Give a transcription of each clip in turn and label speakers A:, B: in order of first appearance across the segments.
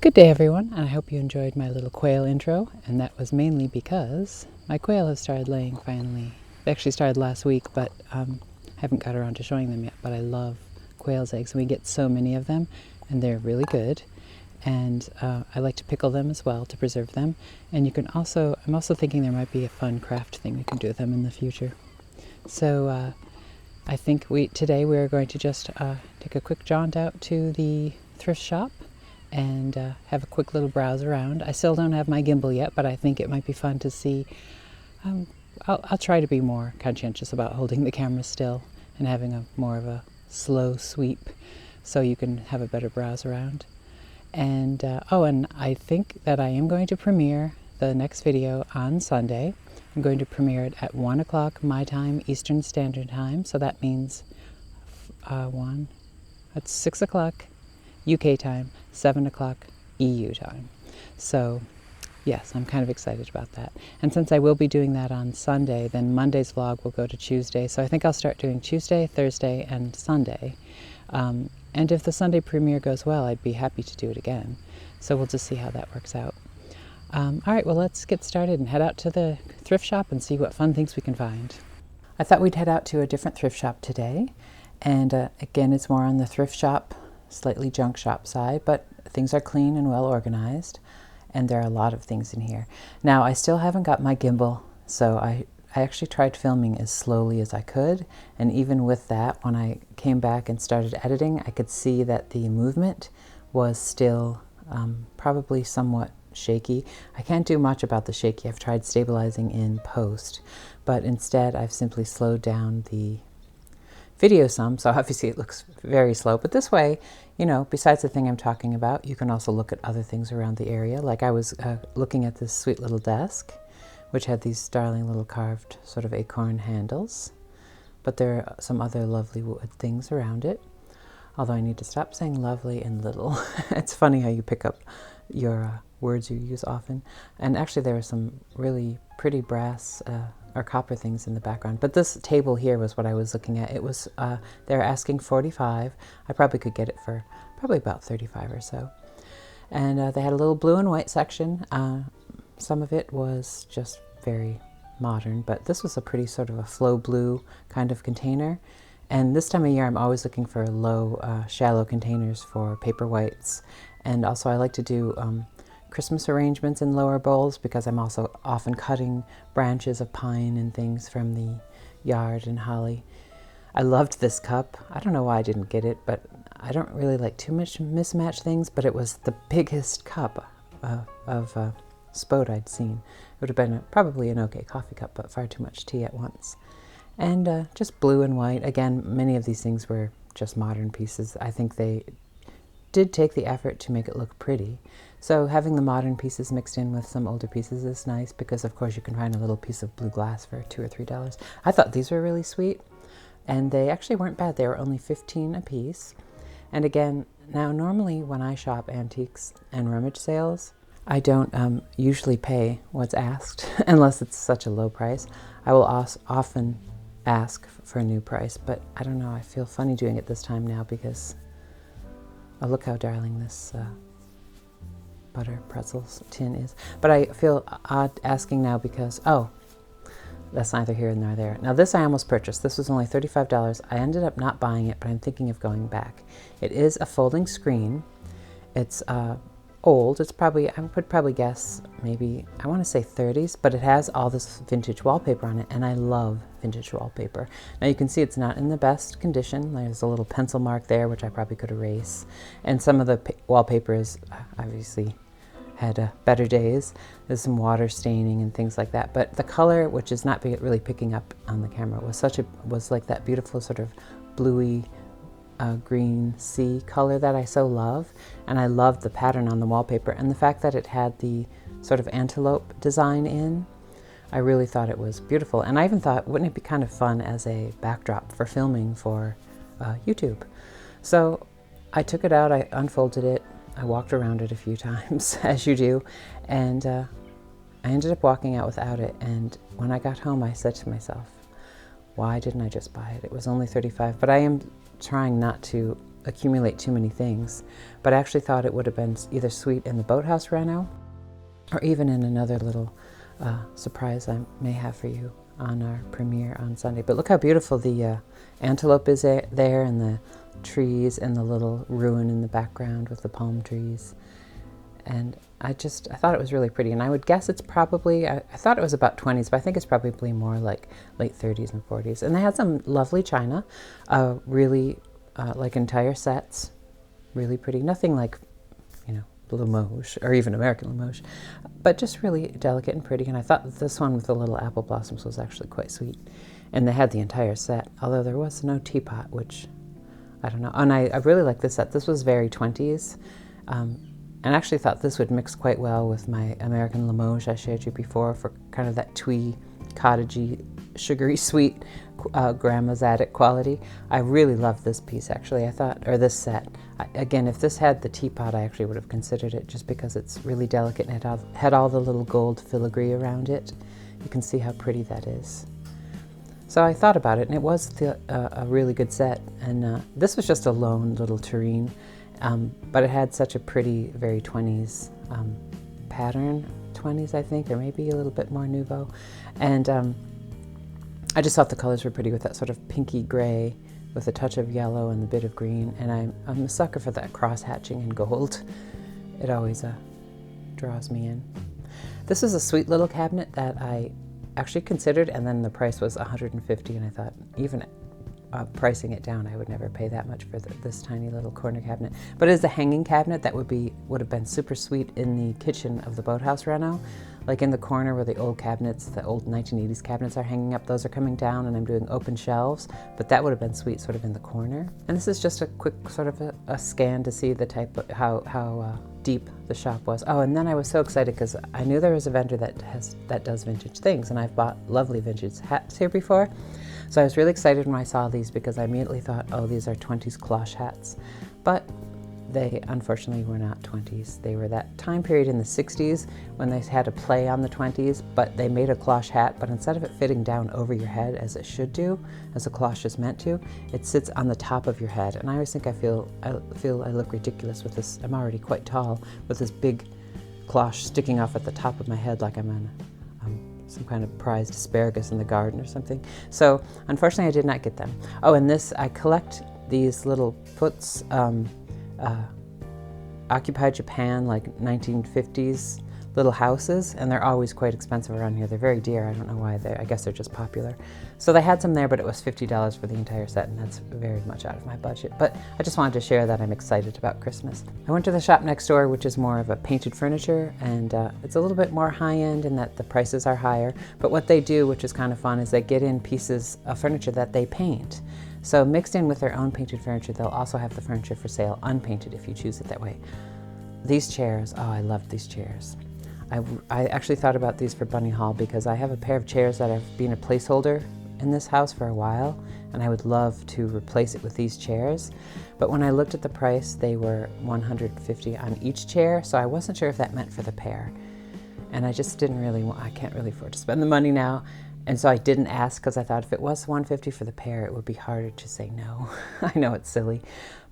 A: Good day everyone, and I hope you enjoyed my little quail intro, and that was mainly because my quail have started laying finally. They actually started last week, but haven't got around to showing them yet, but I love quail's eggs, and we get so many of them, and they're really good. And I like to pickle them as well to preserve them. And you can also, I'm also thinking there might be a fun craft thing we can do with them in the future. So I think today we're going to just take a quick jaunt out to the thrift shop and have a quick little browse around. I still don't have my gimbal yet, but I think it might be fun to see. I'll try to be more conscientious about holding the camera still and having more of a slow sweep so you can have a better browse around. And and I think that I am going to premiere the next video on Sunday. I'm going to premiere it at 1 o'clock my time, Eastern Standard Time. So that means that's 6 o'clock UK time, 7 o'clock EU time. So yes, I'm kind of excited about that. And since I will be doing that on Sunday, then Monday's vlog will go to Tuesday. So I think I'll start doing Tuesday, Thursday, and Sunday. And if the Sunday premiere goes well, I'd be happy to do it again. So we'll just see how that works out. All right, well, let's get started and head out to the thrift shop and see what fun things we can find. I thought we'd head out to a different thrift shop today. And again, it's more on the thrift shop, slightly junk shop side, but things are clean and well organized. And there are a lot of things in here. Now, I still haven't got my gimbal, so I actually tried filming as slowly as I could, and even with that, when I came back and started editing, I could see that the movement was still probably somewhat shaky. I can't do much about the shaky. I've tried stabilizing in post, but instead I've simply slowed down the video some, so obviously it looks very slow, but this way, you know, besides the thing I'm talking about, you can also look at other things around the area. Like I was looking at this sweet little desk, which had these darling little carved sort of acorn handles. But there are some other lovely wood things around it. Although I need to stop saying lovely and little. It's funny how you pick up your words you use often. And actually there are some really pretty brass or copper things in the background. But this table here was what I was looking at. It was, they're asking $45. I probably could get it for probably about $35 or so. And they had a little blue and white section. Some of it was just very modern, but this was a pretty sort of a flow blue kind of container. And this time of year, I'm always looking for low, shallow containers for paper whites. And also I like to do Christmas arrangements in lower bowls because I'm also often cutting branches of pine and things from the yard and holly. I loved this cup. I don't know why I didn't get it, but I don't really like too much mismatched things, but it was the biggest cup of spode I'd seen. It would have been probably an okay coffee cup, but far too much tea at once. And just blue and white. Again, many of these things were just modern pieces. I think they did take the effort to make it look pretty. So having the modern pieces mixed in with some older pieces is nice because, of course, you can find a little piece of blue glass for $2 or $3. I thought these were really sweet, and they actually weren't bad. They were only $15 a piece. And again, now normally when I shop antiques and rummage sales, I don't usually pay what's asked unless it's such a low price. I will often ask for a new price, but I don't know, I feel funny doing it this time now because, oh, look how darling this butter pretzels tin is. But I feel odd asking now because, oh, that's neither here nor there. Now this I almost purchased. This was only $35. I ended up not buying it, but I'm thinking of going back. It is a folding screen. It's old. It's probably, I would probably guess maybe, I want to say 30s, but it has all this vintage wallpaper on it, and I love vintage wallpaper. Now you can see it's not in the best condition. There's a little pencil mark there, which I probably could erase. And some of the wallpaper is obviously had better days. There's some water staining and things like that. But the color, which is not really picking up on the camera, was like that beautiful sort of bluey, green sea color that I so love, and I loved the pattern on the wallpaper and the fact that it had the sort of antelope design in. I really thought it was beautiful, and I even thought, wouldn't it be kind of fun as a backdrop for filming for YouTube? So I took it out, I unfolded it, I walked around it a few times as you do, and I ended up walking out without it. And when I got home, I said to myself, why didn't I just buy it? It was only $35, but I am trying not to accumulate too many things. But I actually thought it would have been either sweet in the boathouse reno or even in another little surprise I may have for you on our premiere on Sunday. But look how beautiful the antelope is there, and the trees and the little ruin in the background with the palm trees. And I thought it was really pretty. And I would guess it's probably, I thought it was about 20s, but I think it's probably more like late 30s and 40s. And they had some lovely china, really like entire sets, really pretty. Nothing like, Limoges or even American Limoges, but just really delicate and pretty. And I thought that this one with the little apple blossoms was actually quite sweet. And they had the entire set, although there was no teapot, which I don't know. And I really like this set. This was very 20s. And I actually thought this would mix quite well with my American Limoges I showed you before for kind of that twee, cottagey, sugary sweet grandma's attic quality. I really love this piece actually. I thought, or this set. Again, if this had the teapot, I actually would have considered it just because it's really delicate and it had all the little gold filigree around it. You can see how pretty that is. So I thought about it, and it was a really good set. And this was just a lone little tureen, but it had such a pretty, very 20s pattern. 20s, I think, or maybe a little bit more nouveau. And I just thought the colors were pretty with that sort of pinky gray with a touch of yellow and a bit of green. And I'm a sucker for that cross hatching in gold. It always draws me in. This is a sweet little cabinet that I actually considered, and then the price was $150, and I thought even pricing it down, I would never pay that much for this tiny little corner cabinet. But it is a hanging cabinet that would have been super sweet in the kitchen of the boathouse reno. Like in the corner where the old cabinets, the old 1980s cabinets are hanging up, those are coming down and I'm doing open shelves, but that would have been sweet sort of in the corner. And this is just a quick sort of a scan to see the type of how deep the shop was. Oh, and then I was so excited because I knew there was a vendor that does vintage things, and I've bought lovely vintage hats here before. So I was really excited when I saw these because I immediately thought, oh, these are 20s cloche hats. But they unfortunately were not 20s. They were that time period in the 60s when they had a play on the 20s, but they made a cloche hat, but instead of it fitting down over your head as it should do, as a cloche is meant to, it sits on the top of your head. And I always think I look ridiculous with this. I'm already quite tall with this big cloche sticking off at the top of my head like I'm on some kind of prized asparagus in the garden or something. So unfortunately I did not get them. Oh, and I collect these little puts, Occupy Japan, like 1950s little houses, and they're always quite expensive around here. They're very dear. I don't know why. I guess they're just popular. So they had some there, but it was $50 for the entire set, and that's very much out of my budget. But I just wanted to share that I'm excited about Christmas. I went to the shop next door, which is more of a painted furniture, and it's a little bit more high-end in that the prices are higher. But what they do, which is kind of fun, is they get in pieces of furniture that they paint. So mixed in with their own painted furniture, they'll also have the furniture for sale unpainted if you choose it that way. These chairs, oh, I love these chairs. I actually thought about these for Bunny Hall because I have a pair of chairs that have been a placeholder in this house for a while, and I would love to replace it with these chairs. But when I looked at the price, they were $150 on each chair, so I wasn't sure if that meant for the pair. And I just I can't really afford to spend the money now. And so I didn't ask because I thought if it was $150 for the pair, it would be harder to say no. I know it's silly,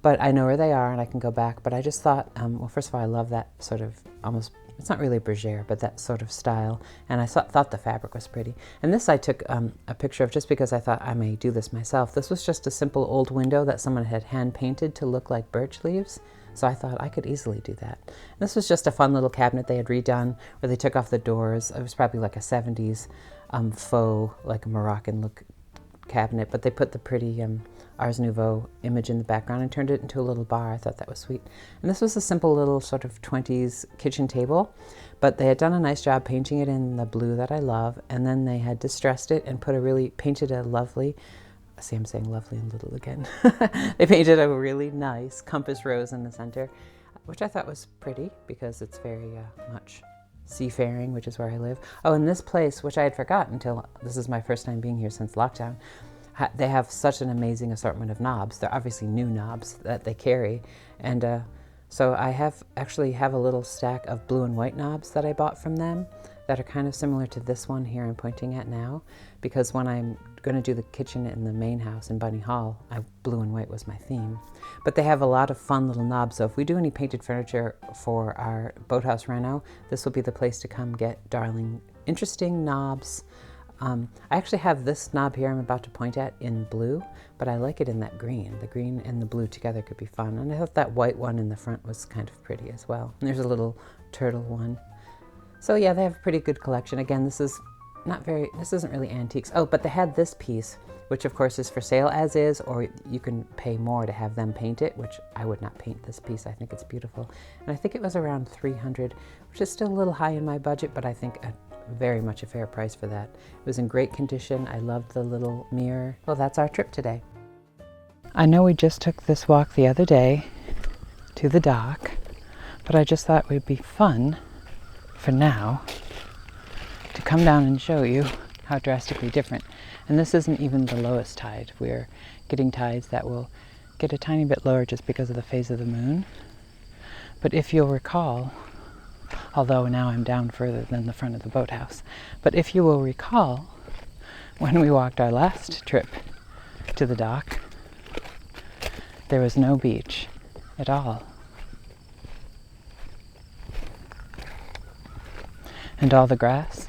A: but I know where they are and I can go back. But I just thought, well, first of all, I love that sort of almost, it's not really bergère, but that sort of style. And I thought the fabric was pretty. And this I took a picture of just because I thought I may do this myself. This was just a simple old window that someone had hand painted to look like birch leaves. So I thought I could easily do that. And this was just a fun little cabinet they had redone where they took off the doors. It was probably like a 70s faux, like a Moroccan look cabinet, but they put the pretty Ars Nouveau image in the background and turned it into a little bar. I thought that was sweet. And this was a simple little sort of 20s kitchen table, but they had done a nice job painting it in the blue that I love, and then they had distressed it and painted a lovely, see, I'm saying lovely and little again. They painted a really nice compass rose in the center, which I thought was pretty because it's very much seafaring, which is where I live. Oh, and this place, which I had forgotten until this is my first time being here since lockdown, they have such an amazing assortment of knobs. They're obviously new knobs that they carry. And so I actually have a little stack of blue and white knobs that I bought from them that are kind of similar to this one here I'm pointing at now, because when I'm going to do the kitchen in the main house in Bunny Hall, blue and white was my theme. But they have a lot of fun little knobs, so if we do any painted furniture for our boathouse reno, this will be the place to come get darling, interesting knobs. I actually have this knob here I'm about to point at in blue, but I like it in that green. The green and the blue together could be fun. And I thought that white one in the front was kind of pretty as well. And there's a little turtle one. So yeah, they have a pretty good collection. Again, this isn't really antiques. Oh, but they had this piece, which of course is for sale as is, or you can pay more to have them paint it, which I would not paint this piece. I think it's beautiful. And I think it was around $300, which is still a little high in my budget, but I think very much a fair price for that. It was in great condition. I loved the little mirror. Well, that's our trip today. I know we just took this walk the other day to the dock, but I just thought it would be fun for now to come down and show you how drastically different. And this isn't even the lowest tide. We're getting tides that will get a tiny bit lower just because of the phase of the moon. But if you'll recall, although now I'm down further than the front of the boathouse. But if you will recall, when we walked our last trip to the dock, there was no beach at all. And all the grass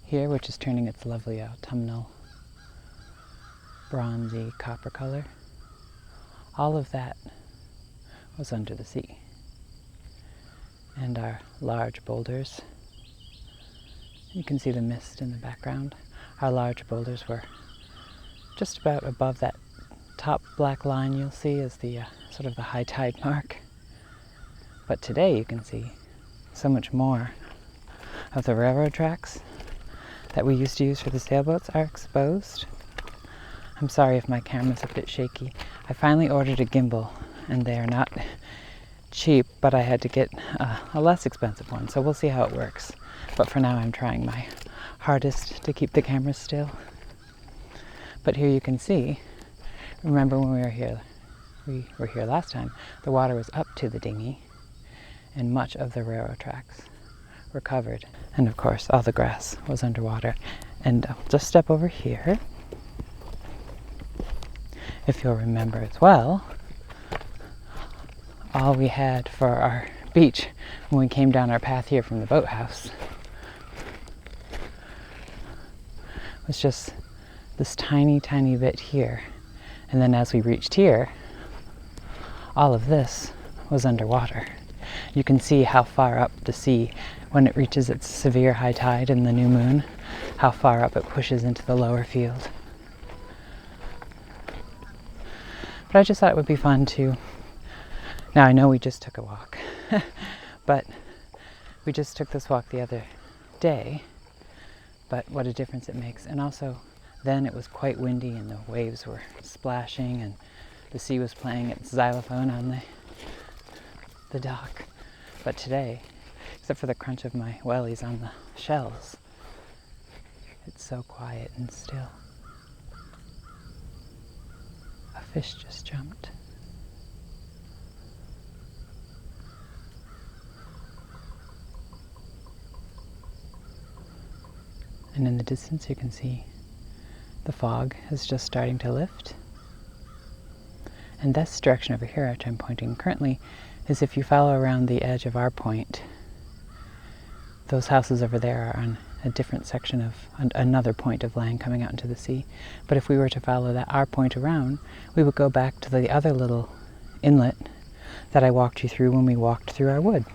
A: here, which is turning its lovely autumnal bronzy copper color, all of that was under the sea. And our large boulders, you can see the mist in the background. Our large boulders were just about above that top black line you'll see as the sort of the high tide mark. But today you can see so much more of the railroad tracks that we used to use for the sailboats are exposed. I'm sorry if my camera's a bit shaky. I finally ordered a gimbal, and they are not cheap, but I had to get a less expensive one, so we'll see how it works. But for now I'm trying my hardest to keep the camera still. But here you can see, remember when we were here last time, the water was up to the dinghy and much of the railroad tracks were covered. And of course all the grass was underwater. And I'll just step over here. If you'll remember as well, all we had for our beach when we came down our path here from the boathouse was just this tiny, tiny bit here. And then as we reached here, all of this was underwater. You can see how far up the sea, when it reaches its severe high tide in the new moon, how far up it pushes into the lower field. But I just thought it would be fun to, now I know we just took a walk, but we just took this walk the other day, but what a difference it makes. And also then it was quite windy and the waves were splashing and the sea was playing its xylophone on the dock. But today, except for the crunch of my wellies on the shells, it's so quiet and still. A fish just jumped. And in the distance you can see the fog is just starting to lift. And this direction over here, which I'm pointing currently, is if you follow around the edge of our point, those houses over there are on a different section of another point of land coming out into the sea. But if we were to follow our point around, we would go back to the other little inlet that I walked you through when we walked through our wood.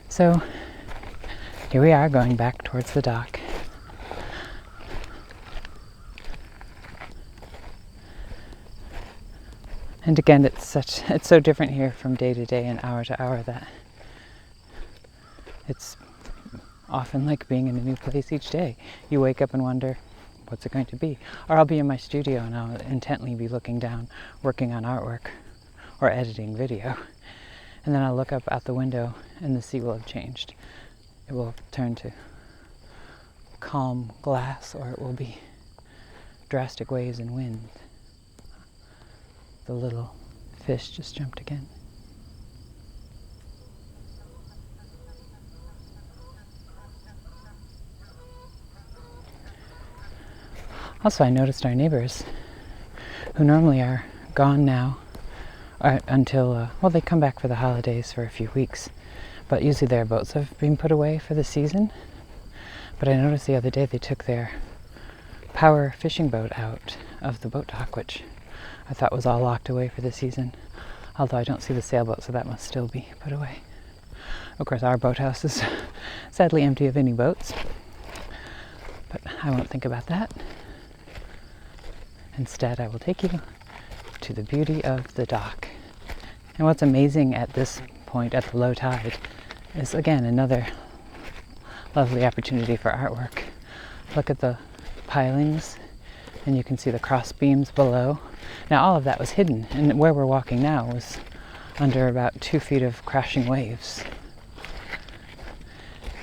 A: So here we are going back towards the dock. And again, it's so different here from day to day and hour to hour that it's often like being in a new place each day. You wake up and wonder, what's it going to be? Or I'll be in my studio and I'll intently be looking down, working on artwork or editing video. And then I'll look up out the window and the sea will have changed. It will turn to calm glass, or it will be drastic waves and wind. The little fish just jumped again. Also, I noticed our neighbors, who normally are gone now until, well, they come back for the holidays for a few weeks, but usually their boats have been put away for the season. But I noticed the other day they took their power fishing boat out of the boat dock, which I thought was all locked away for the season, although I don't see the sailboat, so that must still be put away. Of course, our boathouse is sadly empty of any boats, but I won't think about that. Instead, I will take you to the beauty of the dock. And what's amazing at this point, at the low tide, is again another lovely opportunity for artwork. Look at the pilings, and you can see the cross beams below. Now all of that was hidden, and where we're walking now was under about 2 feet of crashing waves.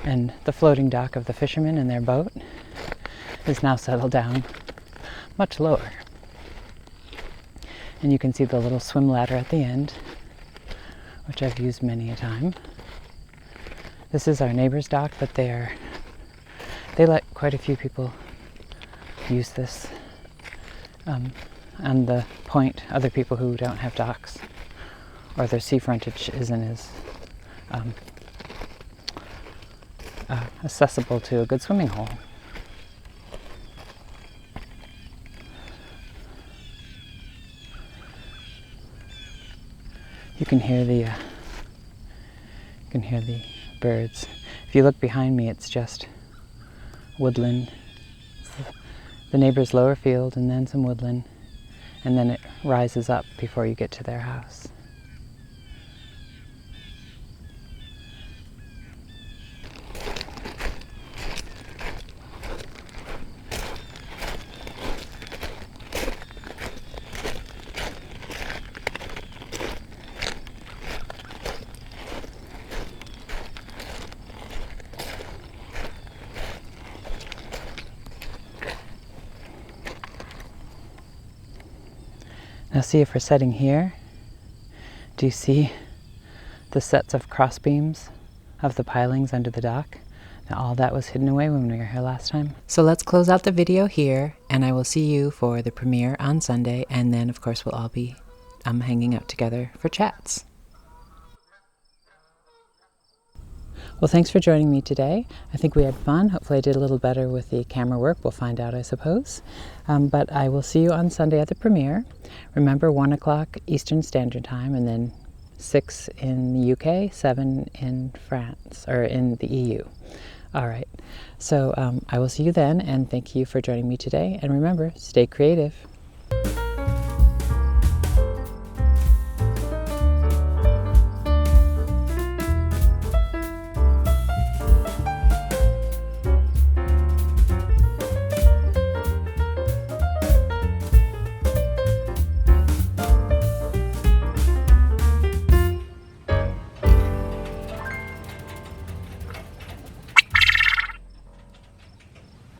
A: And the floating dock of the fishermen and their boat is now settled down much lower. And you can see the little swim ladder at the end, which I've used many a time. This is our neighbor's dock, but they let quite a few people use this on the point, other people who don't have docks or their sea frontage isn't as accessible to a good swimming hole. You can hear the birds. If you look behind me, it's just woodland. It's the neighbor's lower field, and then some woodland, and then it rises up before you get to their house. Now see, if we're setting here, do you see the sets of cross beams of the pilings under the dock? Now all that was hidden away when we were here last time. So let's close out the video here, and I will see you for the premiere on Sunday, and then of course we'll all be hanging out together for chats. Well, thanks for joining me today. I think we had fun. Hopefully I did a little better with the camera work. We'll find out, I suppose. But I will see you on Sunday at the premiere. Remember, 1 o'clock Eastern Standard Time, and then 6 in the UK, 7 in France, or in the EU. All right. So I will see you then, and thank you for joining me today. And remember, stay creative.